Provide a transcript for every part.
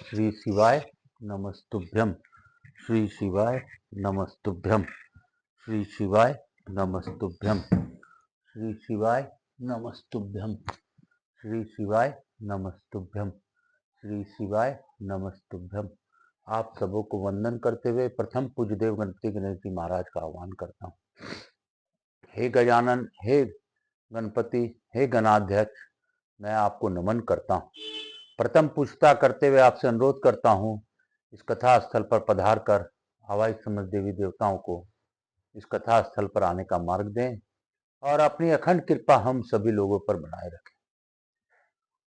श्री शिवाय नमस्तुभ्यम। श्री शिवाय नमस्तुभ्यम। श्री शिवाय नमस्तुभ्यम। श्री शिवाय नमस्तुभ्यम। श्री शिवाय नमस्तुभ्यम। श्री शिवाय नमस्तुभ्यम। आप सबों को वंदन करते हुए प्रथम पूज्य देव गणपति गणेश जी महाराज का आह्वान करता हूँ। हे गजानन, हे गणपति, हे गणाध्यक्ष, मैं आपको नमन करता हूँ। प्रथम पूछता करते हुए आपसे अनुरोध करता हूँ, इस कथा स्थल पर पधार कर हवाई समस्त देवी देवताओं को इस कथा स्थल पर आने का मार्ग दें और अपनी अखंड कृपा हम सभी लोगों पर बनाए रखें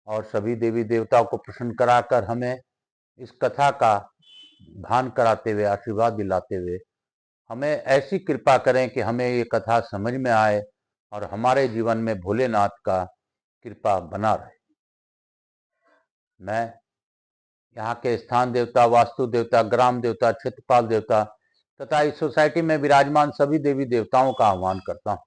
और सभी देवी देवताओं को प्रसन्न कराकर हमें इस कथा का भान कराते हुए, आशीर्वाद दिलाते हुए हमें ऐसी कृपा करें कि हमें ये कथा समझ में आए और हमारे जीवन में भोलेनाथ का कृपा बना रहे। मैं यहाँ के स्थान देवता, वास्तु देवता, ग्राम देवता, क्षेत्रपाल देवता तथा इस सोसाइटी में विराजमान सभी देवी देवताओं का आह्वान करता हूँ।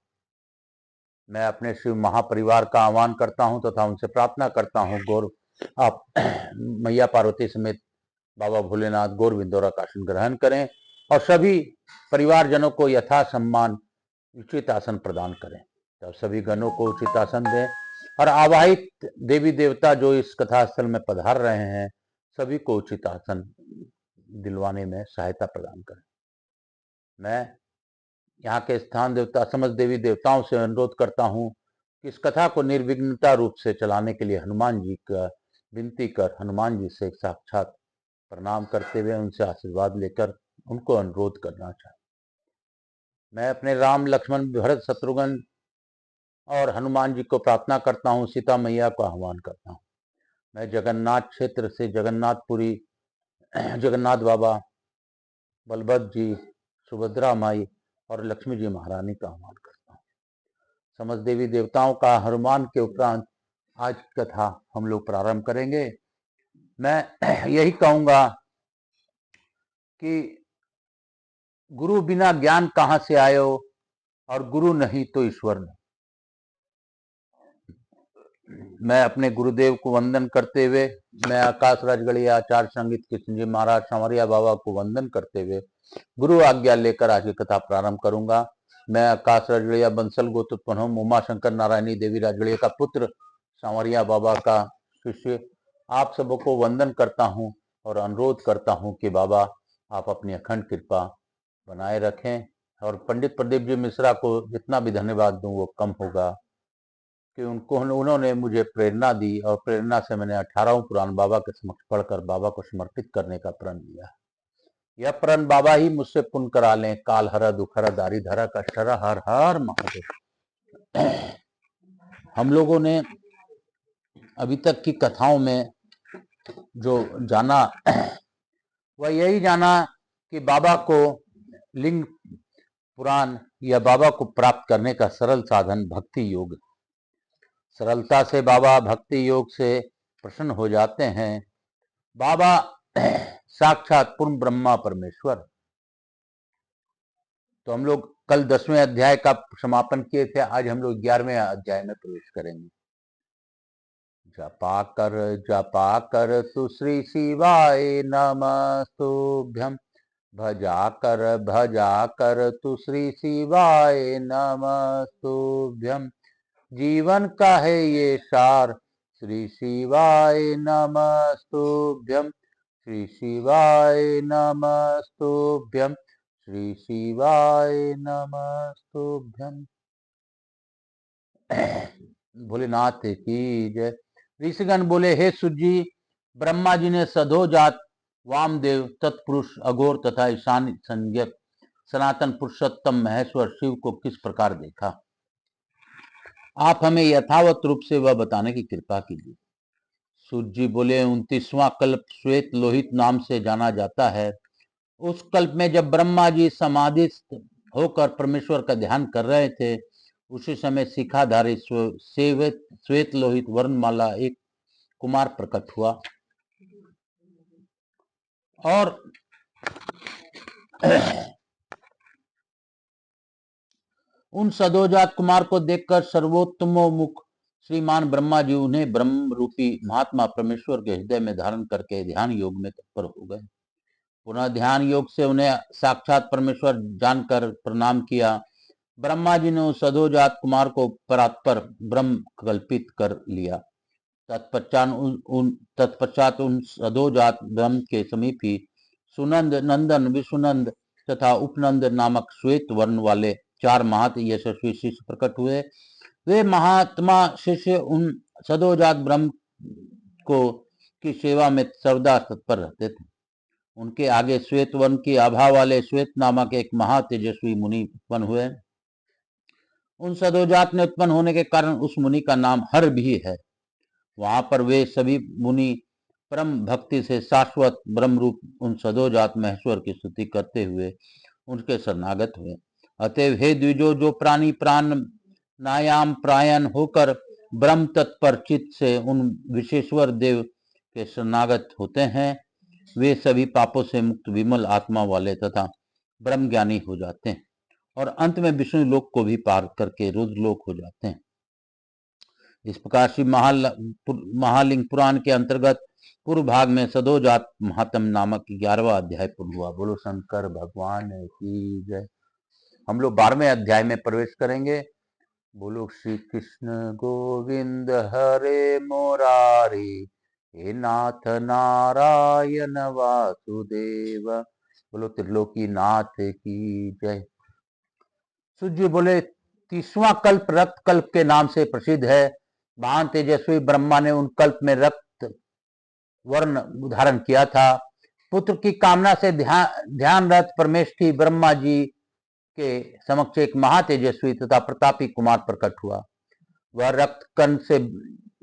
मैं अपने शिव महापरिवार का आह्वान करता हूँ तथा उनसे प्रार्थना करता हूँ, गौर आप मैया पार्वती समेत बाबा भोलेनाथ गौर विंदोरा का आसन ग्रहण करें और सभी परिवारजनों को यथा सम्मान उचित आसन प्रदान करें। तो सभी गणों को उचित आसन दें और आवाहित देवी देवता जो इस कथा स्थल में पधार रहे हैं सभी को उचित आसन दिलवाने में सहायता प्रदान करें। मैं यहाँ के स्थान देवता, समस्त देवी देवताओं से अनुरोध करता हूँ कि इस कथा को निर्विघ्नता रूप से चलाने के लिए हनुमान जी का विनती कर हनुमान जी से साक्षात प्रणाम करते हुए उनसे आशीर्वाद लेकर उनको अनुरोध करना चाहता हूँ। मैं अपने राम, लक्ष्मण, भरत, शत्रुघ्न और हनुमान जी को प्रार्थना करता हूँ, सीता मैया को आह्वान करता हूँ। मैं जगन्नाथ क्षेत्र से जगन्नाथपुरी जगन्नाथ बाबा, बलभद्र जी, सुभद्रा माई और लक्ष्मी जी महारानी का आह्वान करता हूँ। समस्त देवी देवताओं का हनुमान के उपरांत आज की कथा हम लोग प्रारंभ करेंगे। मैं यही कहूँगा कि गुरु बिना ज्ञान कहाँ से आयो और गुरु नहीं तो ईश्वर नहीं। मैं अपने गुरुदेव को वंदन करते हुए, मैं आकाश राजगढ़िया आचार्य संगीत कृष्ण जी महाराज सांवरिया बाबा को वंदन करते हुए गुरु आज्ञा लेकर आज की कथा प्रारंभ करूंगा। मैं आकाश राजगढ़िया बंसल गोत्रोत्पन्न हूँ, उमा शंकर नारायणी देवी राजगढ़िया का पुत्र, सांवरिया बाबा का शिष्य। आप सबों को वंदन करता हूँ और अनुरोध करता हूँ कि बाबा आप अपनी अखंड कृपा बनाए रखें और पंडित प्रदीप जी मिश्रा को जितना भी धन्यवाद दूं वो कम होगा कि उन्होंने मुझे प्रेरणा दी और प्रेरणा से मैंने 18वां पुराण बाबा के समक्ष पढ़कर बाबा को समर्पित करने का प्रण लिया। यह प्रण बाबा ही मुझसे पुण्य करा लें। काल हरा दुखरा दारी धरा कष्टरा हर हर महादेव। हम लोगों ने अभी तक की कथाओं में जो जाना वह यही जाना कि बाबा को लिंग पुराण या बाबा को प्राप्त करने का सरल साधन भक्ति योग। सरलता से बाबा भक्ति योग से प्रसन्न हो जाते हैं। बाबा साक्षात पूर्ण ब्रह्मा परमेश्वर। तो हम लोग कल 10वें अध्याय का समापन किए थे, आज हम लोग 11वें अध्याय में प्रवेश करेंगे। जपा कर तु श्री शिवाय नमस्तुभ्यम, भजा कर तु श्री शिवाय नमस्तुभ्यम, जीवन का है ये सार श्री शिवाय नमस्तुभ्यम, श्री शिवाय नमस्तुभ्यम, श्री शिवाय नमस्तुभ्यम। भोलेनाथ की जय। ऋषिगण बोले, हे सुजी, ब्रह्मा जी ने सधोजात वामदेव, तत्पुरुष, अघोर तथा ईशान संज्ञक सनातन पुरुषोत्तम महेश्वर शिव को किस प्रकार देखा? आप हमें यथावत रूप से वह बताने की कृपा कीजिए। सूर्य जी बोले, 29वां कल्प श्वेत लोहित नाम से जाना जाता है। उस कल्प में जब ब्रह्मा जी समाधिस्थ होकर परमेश्वर का ध्यान कर रहे थे, उसी समय शिखाधारी श्वेत लोहित वर्णमाला एक कुमार प्रकट हुआ और उन सदोजात कुमार को देखकर सर्वोत्तमोमुख श्रीमान ब्रह्मा जी उन्हें ब्रह्म रूपी महात्मा परमेश्वर के हृदय में धारण करके ध्यान योग में तत्पर हो गए। पुनः ध्यान योग से उन्हें साक्षात परमेश्वर जानकर प्रणाम किया। ब्रह्मा जी ने उस अधोजात कुमार को परात्पर ब्रह्म कल्पित कर लिया। तत्पश्चात उन अधोजात ब्रह्म के समीप ही सुनंद, नंदन, विष्णुनंद तथा उपनंद नामक श्वेत वर्ण वाले 4 महत यशस्वी शिष्य प्रकट हुए। वे महात्मा शिष्य उन सदोजात ब्रह्म को की सेवा में सर्वदा तत्पर रहते थे। उनके आगे श्वेत वर्ण की आभा वाले श्वेत नामक एक महा तेजस्वी मुनि उत्पन्न हुए। उन सदोजात ने उत्पन्न होने के कारण उस मुनि का नाम हर भी है। वहां पर वे सभी मुनि परम भक्ति से शाश्वत ब्रह्म रूप उन सदोजात महेश्वर की स्तुति करते हुए उनके शरणागत हुए। अतएव हे द्विजो, जो प्राणी प्राण नायाम प्रायण होकर ब्रह्म तत्पर चित्त से उन विशेश्वर देव के शरणागत होते हैं, वे सभी पापों से मुक्त विमल आत्मा वाले तथा ब्रह्म ज्ञानी हो जाते हैं और अंत में विष्णु लोक को भी पार करके रुद्र लोक हो जाते हैं। इस प्रकार श्री महालिंग पुराण के अंतर्गत पूर्व भाग में सदोजात महात्म नामक 11वां अध्याय पूर्ण हुआ। बोलो शंकर भगवान की जय। हम लोग 12वें अध्याय में प्रवेश करेंगे। बोलो श्री कृष्ण गोविंद हरे मुरारी, हे नाथ नारायण वासुदेव। बोलो त्रिलोकी नाथ की जय। सूर्य बोले 30वां कल्प रक्त कल्प के नाम से प्रसिद्ध है। महान तेजस्वी ब्रह्मा ने उन कल्प में रक्त वर्ण धारण किया था। पुत्र की कामना से ध्यानरत परमेष्ठी ब्रह्मा जी के समक्ष एक महातेजस्वी तथा प्रतापी कुमार प्रकट हुआ। वह रक्त कण से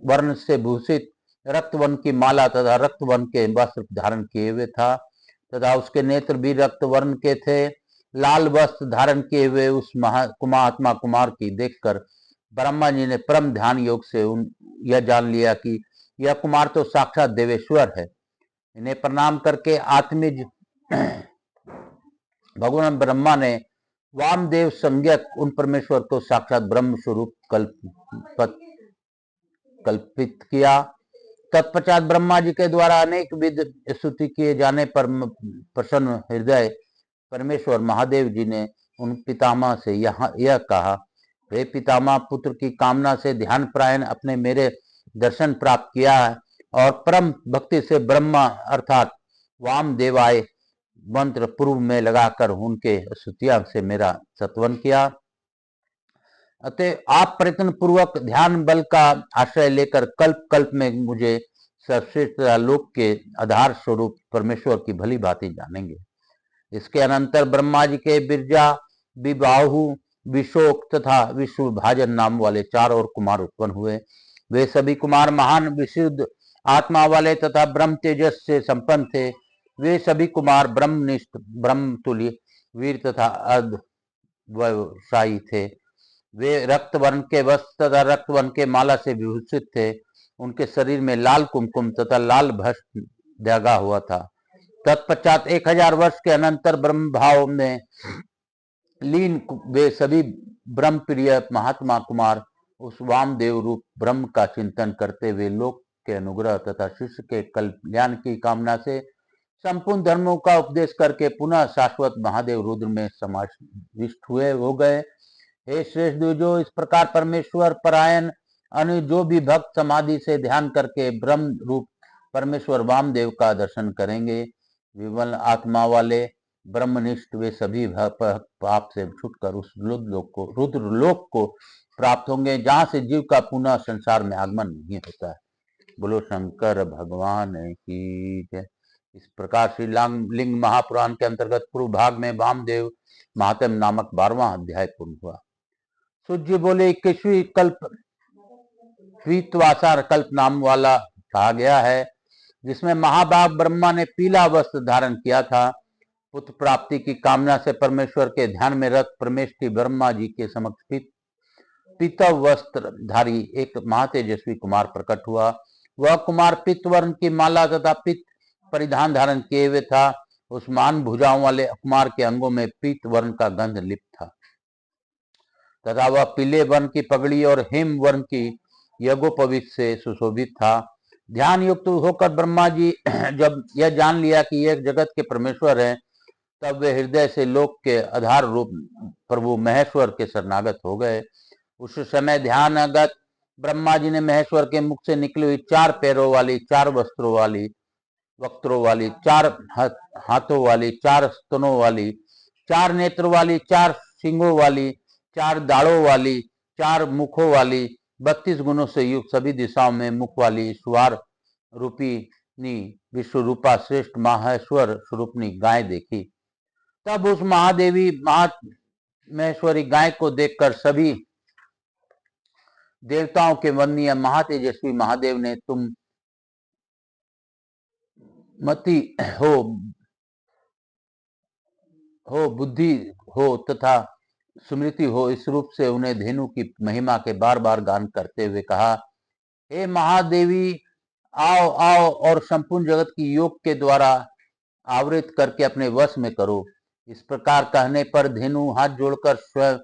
वर्ण से भूषित रक्त वर्ण की माला तथा रक्त वर्ण के वस्त्र धारण किए हुए था तथा उसके नेत्र भी रक्त वर्ण के थे। लाल वस्त्र धारण किए हुए उस महात्मा कुमार की देखकर ब्रह्मा जी ने परम ध्यान योग से यह जान लिया कि यह कुमार तो साक्षात देवेश्वर है। इन्हें प्रणाम करके आत्मिज भगवान ब्रह्मा ने वामदेव संज्ञक उन परमेश्वर को साक्षात ब्रह्म स्वरूप कल्पित किया। तत्पश्चात ब्रह्मा जी के द्वारा अनेक विध स्तुति किए जाने पर प्रसन्न हृदय परमेश्वर महादेव जी ने उन पितामह से यह कहा, हे पितामह, पुत्र की कामना से ध्यान प्रायण अपने मेरे दर्शन प्राप्त किया है और परम भक्ति से ब्रह्मा अर्थात वामदेवाय मंत्र पूर्व में लगाकर उनके स्तुतियां से मेरा सत्वन किया। अतः आप प्रयत्न पूर्वक ध्यान बल का आश्रय लेकर कल्प कल्प में मुझे सर्वश्रेष्ठ लोक के आधार स्वरूप परमेश्वर की भली भांति जानेंगे। इसके अनंतर ब्रह्मा जी के बिरजा, विबाहु, विशोक तथा विश्वभाजन नाम वाले 4 और कुमार उत्पन्न हुए। वे सभी कुमार महान विशुद्ध आत्मा वाले तथा ब्रह्म तेजस से संपन्न थे। वे सभी कुमार ब्रह्मनिष्ठ, ब्रह्म तुल्य, वीर तथा अध्यवसायी थे। वे रक्त वर्ण के वस्त्र तथा रक्त वर्ण के माला से विभूषित थे। उनके शरीर में लाल कुमकुम तथा लाल भस्म धागा हुआ था। तत्पश्चात 1000 वर्ष के अनंतर ब्रह्म भाव में लीन वे सभी ब्रह्म प्रिय महात्मा कुमार उस वामदेव रूप ब्रह्म का चिंतन करते हुए लोक के अनुग्रह तथा शिष्य के कल्याण की कामना से संपूर्ण धर्मों का उपदेश करके पुनः शाश्वत महादेव रुद्र में समाविष्ट हो गए। हे श्रेष्ठ द्विजो, इस प्रकार परमेश्वर परायण अन्य जो भी भक्त समाधि से ध्यान करके ब्रह्म रूप परमेश्वर वामदेव का दर्शन करेंगे, विमल आत्मा वाले ब्रह्मनिष्ठ वे सभी पाप से छूटकर उस रुद्र लोक को प्राप्त होंगे, जहां से जीव का पुनः संसार में आगमन नहीं होता है। बोलो शंकर भगवान की जय। इस प्रकार श्री लिंग महापुराण के अंतर्गत पूर्व भाग में वामदेव महात्म नामक 12वां अध्याय पूर्ण हुआ। सूर्य बोले 21वीं कल्प द्वितवासा कल्प नाम वाला कहा गया है, जिसमें महाभाग ब्रह्मा ने पीला वस्त्र धारण किया था। पुत्र प्राप्ति की कामना से परमेश्वर के ध्यान में रत परमेष्ठी ब्रह्मा जी के समक्ष पीतव वस्त्र धारी एक महातेजस्वी कुमार प्रकट हुआ। वह कुमार पित्त वर्ण की माला तथा पित्त परिधान धारण किए हुए था। उस मान भुजाओं वाले कुमार के अंगों में पीत वर्ण का गंध लिप्त था तथा वह पीले वर्ण की पगड़ी और हेम वर्ण की यज्ञोपवीत से सुशोभित था। ध्यान युक्त होकर ब्रह्मा जी जब यह जान लिया कि यह जगत के परमेश्वर हैं, तब वे हृदय से लोक के आधार रूप प्रभु महेश्वर के शरणागत हो गए। उस समय ध्यानगत ब्रह्मा जी ने महेश्वर के मुख से निकली हुई 4 पैरों वाली, 4 वक्त्रों वाली, 4 हाथों वाली, 4 स्तनों वाली, 4 नेत्र वाली, 4 सिंगों वाली, 4 दाढ़ों वाली, 4 मुखों वाली, 32 गुणों से युक्त सभी दिशाओं में मुख वाली ईश्वर रूपिणी विश्व रूपा श्रेष्ठ माहेश्वर स्वरूपनी गाय देखी। तब उस महादेवी महेश्वरी गाय को देखकर सभी देवताओं के वंदनीय महातेजस्वी महादेव ने तुम मति हो बुद्धि हो तथा स्मृति हो, इस रूप से उन्हें धेनु की महिमा के बार बार गान करते हुए कहा, हे महादेवी, आओ आओ और संपूर्ण जगत की योग के द्वारा आवृत करके अपने वश में करो। इस प्रकार कहने पर धेनु हाथ जोड़कर स्वयं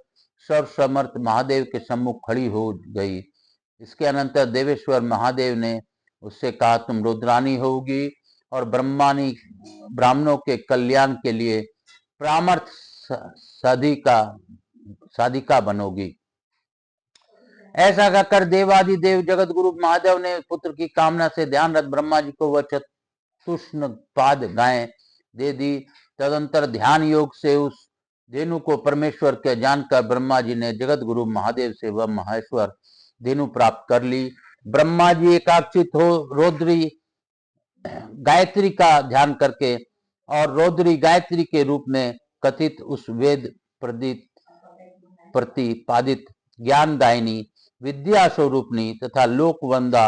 सर्वसमर्थ महादेव के सम्मुख खड़ी हो गई। इसके अनंतर देवेश्वर महादेव ने उससे कहा, तुम रुद्रानी होगी और ब्राह्मणों के कल्याण के लिए प्रामर्थ साधिका बनोगी। ऐसा कहकर देवादिदेव जगत गुरु महादेव ने पुत्र की कामना से ध्यानरत ब्रह्मा जी को वह चतुष्ण पाद गाय दे दी। तदंतर ध्यान योग से उस धेनु को परमेश्वर के जानकर ब्रह्मा जी ने जगत गुरु महादेव से वह महेश्वर धेनु प्राप्त कर ली। ब्रह्मा जी एकाग्रचित हो रौद्री गायत्री का ध्यान करके और रौद्री गायत्री के रूप में कथित उस वेद प्रतिपादित ज्ञानदायिनी विद्या स्वरूपनी तथा लोकवंदा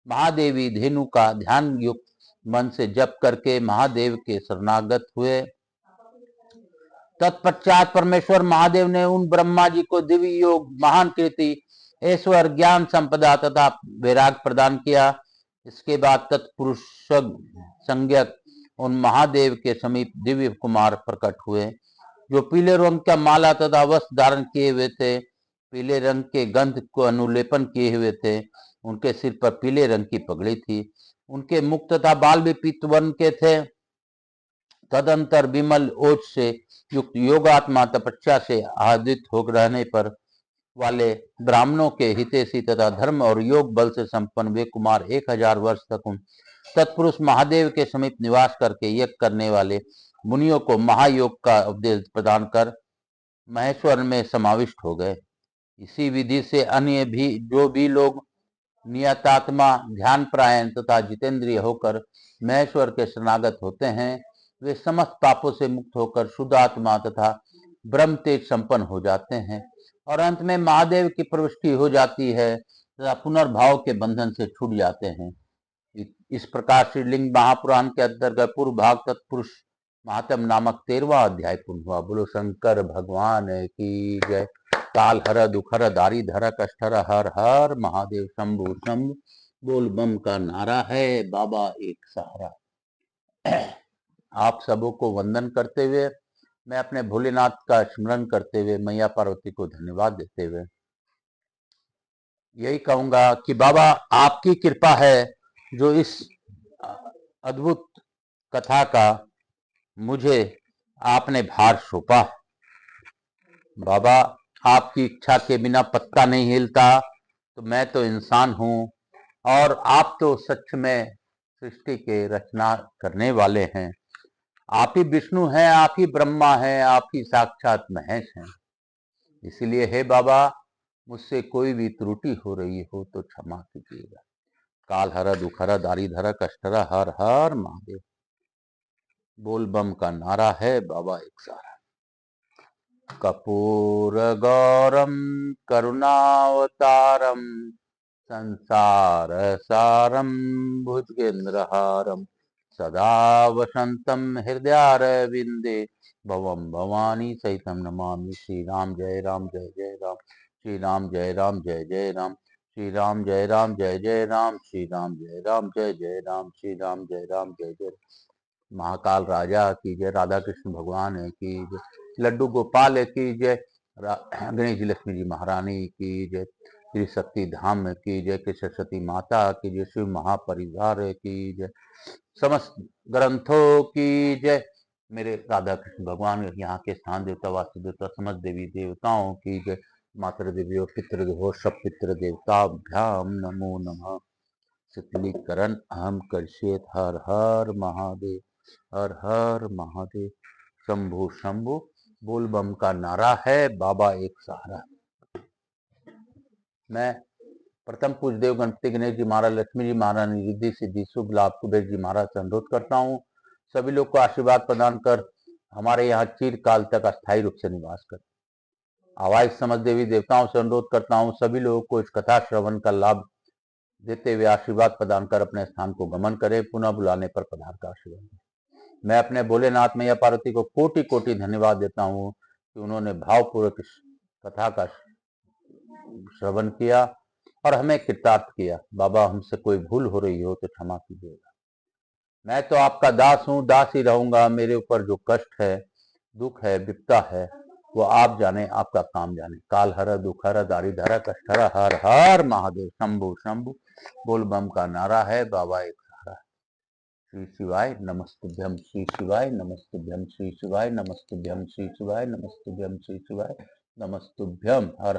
महादेवी धेनु का ध्यान युक्त मन से जप करके महादेव के शरणागत हुए। तत्पश्चात परमेश्वर महादेव ने उन ब्रह्मा जी को दिव्य योग, महान कीर्ति, ऐश्वर्य, ज्ञान, संपदा तथा वैराग प्रदान किया। इसके बाद तत्पुरुष संज्ञक उन महादेव के समीप दिव्य कुमार प्रकट हुए, जो पीले रंग का माला तथा वस्त्र धारण किए हुए थे, पीले रंग के गंध को अनुलेपन किए हुए थे। उनके सिर पर पीले रंग की पगड़ी थी। उनके मुख तथा बाल भी पीत वर्ण के थे। तदंतर विमल ओज से युक्त योगात्मा तपस्या से आदित हो रहने पर वाले ब्राह्मणों के हितैषी तथा धर्म और योग बल से संपन्न वे कुमार 1000 वर्ष तक उन तत्पुरुष महादेव के समीप निवास करके यज्ञ करने वाले मुनियों को महायोग का उपदेश प्रदान कर महेश्वर में समाविष्ट हो गए। इसी विधि से अन्य भी जो भी लोग नियतात्मा, ध्यान प्रायण तथा जितेंद्रिय होकर महेश्वर के शरणागत होते हैं, वे समस्त पापों से मुक्त होकर शुद्ध आत्मा तथा ब्रह्म तेज संपन्न हो जाते हैं और अंत में महादेव की प्रविष्टि हो जाती है तथा पुनर्भाव के बंधन से छूट जाते हैं। इस प्रकार श्रीलिंग महापुराण के अंतर्गत पूर्व भाग तत्पुरुष महात्म नामक 13वां अध्याय पूर्ण हुआ। बोलो शंकर भगवान की जय। काल हर दुखर दारी धर कष्टर हर हर महादेव शंभु शंभु। बोल बम का नारा है, बाबा एक सहारा। आप सबों को वंदन करते हुए मैं अपने भोलेनाथ का स्मरण करते हुए मैया पार्वती को धन्यवाद देते हुए यही कहूंगा कि बाबा आपकी कृपा है जो इस अद्भुत कथा का मुझे आपने भार सौंपा। बाबा आपकी इच्छा के बिना पत्ता नहीं हिलता, तो मैं तो इंसान हूं और आप तो सच में सृष्टि के रचना करने वाले हैं। आप ही विष्णु हैं, आप ही ब्रह्मा हैं, आप ही साक्षात महेश हैं। इसलिए हे बाबा, मुझसे कोई भी त्रुटि हो रही हो तो क्षमा कीजिएगा। काल हर दुखर दारी धर कष्टर हर हर महादेव। बोल बम का नारा है, बाबा एक सहारा। कपूर गौरम करुणावतारम संसार सारम भुजगेंद्रहारम सदा वसंतम हृदयारविंदे भवम भवानी सहितम नमामि। श्री राम जय राम जय जय राम, श्री राम जय राम जय जय राम, श्री राम जय राम जय जय राम, श्री राम जय राम जय जय राम, श्री राम जय राम जय जय। महाकाल राजा की जय, राधा कृष्ण भगवान की जय, लड्डू गोपाल की जय, गणेश जी लक्ष्मी जी महारानी की जय, त्रिशक्ति धाम की जय, कि सरस्वती माता की जय, शिव महापरिवार की जय, समस्त ग्रंथों की जय, मेरे राधा कृष्ण भगवान, यहाँ के स्थान देवता, वास्तु देवता, समस्त देवी देवताओं की जय, मातृ देवियों, पितृ देवो, सब पितृ देवताभ्याम नमो नमः। शीतलीकरण अहम कर्षेत। हर हर महादेव, हर हर महादेव, शंभु शंभु। बोल बम का नारा है, बाबा एक सहारा। मैं प्रथम पूज्य देव गणपति गणेश जी महाराज, लक्ष्मी जी महाराज, रिद्धि सिद्धि शुभ लाभ कुबेर जी महाराज से अनुरोध करता हूँ सभी लोग को आशीर्वाद प्रदान कर हमारे यहाँ चिरकाल तक अस्थायी रूप से निवास कर। आवाज समझ देवी देवताओं से अनुरोध करता हूँ सभी लोगों को इस कथा श्रवण का लाभ देते हुए आशीर्वाद प्रदान कर अपने स्थान को गमन करें, पुनः बुलाने पर पधार का आशीर्वाद दें। मैं अपने भोलेनाथ मैया पार्वती को कोटि कोटि धन्यवाद देता हूँ कि उन्होंने भावपूर्वक इस कथा का श्रवण किया और हमें कृतार्थ किया। बाबा हमसे कोई भूल हो रही हो तो क्षमा कीजिएगा। मैं तो आपका दास हूँ, दास ही रहूंगा। मेरे ऊपर जो कष्ट है, दुख है, विपदा है, वो आप जाने, आपका काम जाने। काल हर दुख हर दारी धरा कष्ट हर। हर हर महादेव, शंभु शंभु। बोल बम का नारा है, बाबा एक सहारा। श्री शिवाय नमस्तुभ्यम, श्री शिवाय नमस्तुभ्यम, श्री शिवाय नमस्तुभ्यम, श्री शिवाय नमस्तुभ्यम, श्री शिवाय नमस्तुभ्यम। हर